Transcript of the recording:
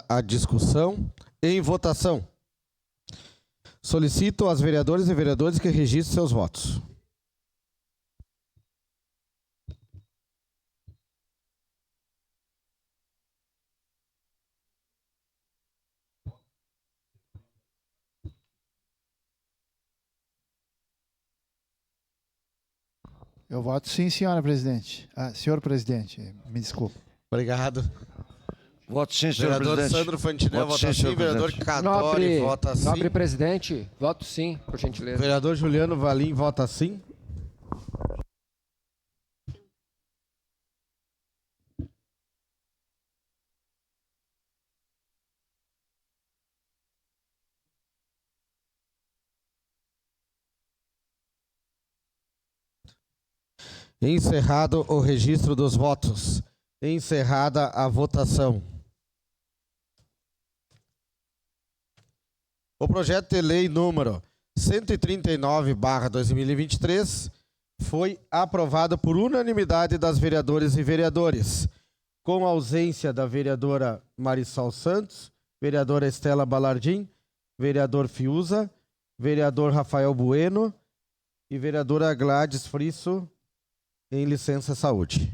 a discussão. Em votação. Solicito aos vereadores e vereadoras que registrem seus votos. Eu voto sim, senhora presidente. Senhor presidente, me desculpe. Obrigado. Voto sim, senhor Vereador presidente. Sandro Fantinel, Voto vota sim, sim. senhor Vereador presidente. Cadore, vota sim. Nobre presidente, voto sim, por gentileza. Vereador Juliano Valim, vota sim. Encerrado o registro dos votos. Encerrada a votação. O projeto de lei número 139/2023 foi aprovado por unanimidade das vereadoras e vereadores, com a ausência da vereadora Marisol Santos, vereadora Estela Balardim, vereador Fiuza, vereador Rafael Bueno e vereadora Gladys Frisso, em licença saúde.